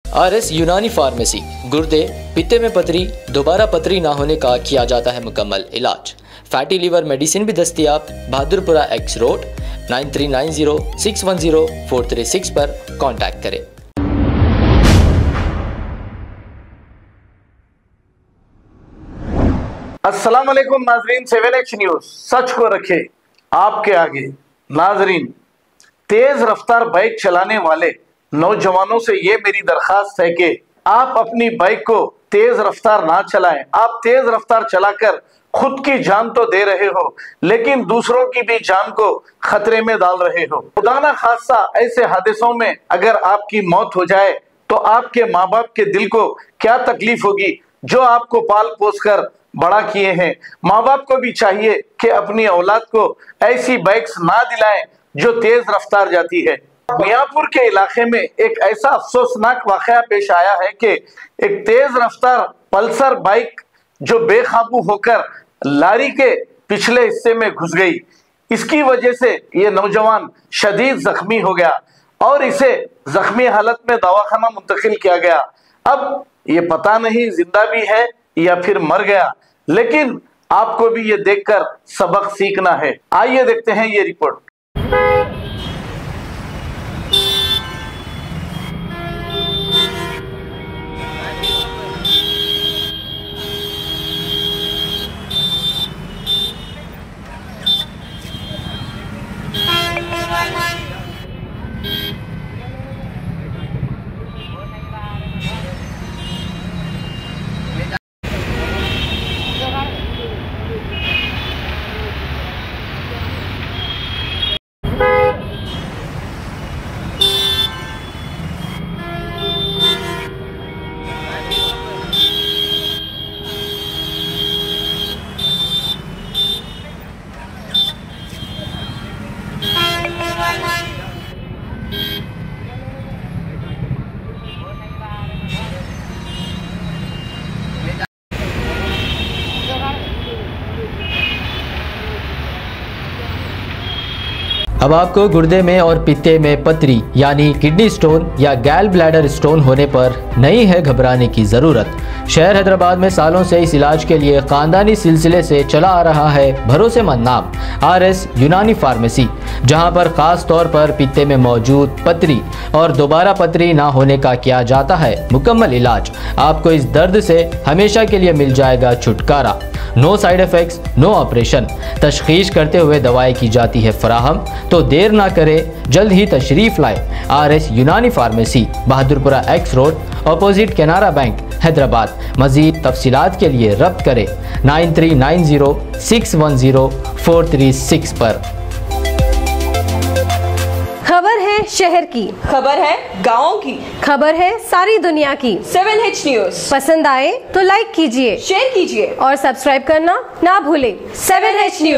RS यूनानी pharmacy, गुर्दे, पित्ते में पथरी, दोबारा पथरी ना होने का किया जाता है मुकम्मल इलाज। फैटी लीवर मेडिसिन भी दस्तयाब। बहादुरपुरा X रोड 9390610436 पर कांटेक्ट करें। अस्सलाम वालेकुम नाजरीन, 7H न्यूज सच को रखे आपके आगे। नाजरीन, तेज रफ्तार बाइक चलाने वाले नौजवानों से ये मेरी दरखास्त है कि आप अपनी बाइक को तेज रफ्तार ना चलाएं। आप तेज रफ्तार चलाकर खुद की जान तो दे रहे हो, लेकिन दूसरों की भी जान को खतरे में डाल रहे हो। खुदा ना खास्ता ऐसे हादसों में अगर आपकी मौत हो जाए तो आपके माँ बाप के दिल को क्या तकलीफ होगी, जो आपको पाल पोस कर बड़ा किए हैं। माँ बाप को भी चाहिए कि अपनी औलाद को ऐसी बाइक्स ना दिलाएं जो तेज रफ्तार जाती है। मियाँपुर के इलाके में एक ऐसा अफसोसनाक वाकया पेश आया है कि एक तेज रफ्तार पल्सर बाइक जो बेकाबू होकर लारी के पिछले हिस्से में घुस गई। इसकी वजह से ये नौजवान शदीद जख्मी हो गया और इसे जख्मी हालत में दवाखाना मुंतकिल किया गया। अब ये पता नहीं जिंदा भी है या फिर मर गया, लेकिन आपको भी ये देखकर सबक सीखना है। आइए देखते हैं ये रिपोर्ट। अब आपको गुर्दे में और पित्ते में पथरी यानी किडनी स्टोन या गैल ब्लैडर स्टोन होने पर नहीं है घबराने की ज़रूरत। शहर हैदराबाद में सालों से इस इलाज के लिए ख़ानदानी सिलसिले से चला आ रहा है भरोसेमंद नाम RS यूनानी फार्मेसी, जहां पर ख़ास तौर पर पित्ते में मौजूद पथरी और दोबारा पथरी ना होने का किया जाता है मुकम्मल इलाज। आपको इस दर्द से हमेशा के लिए मिल जाएगा छुटकारा। No side effects, no operation. तशखीस करते हुए दवाएं की जाती है फराहम, तो देर ना करें, जल्द ही तशरीफ लाए। RS यूनानी pharmacy, Bahadurpura X road, opposite Canara bank, Hyderabad. मज़ीद तफसीलात के लिए रब्त करें 9390610436 पर। खबर है शहर की, खबर है गाँव की, खबर है सारी दुनिया की। 7H न्यूज पसंद आए तो लाइक कीजिए, शेयर कीजिए और सब्सक्राइब करना ना भूलें। 7H news.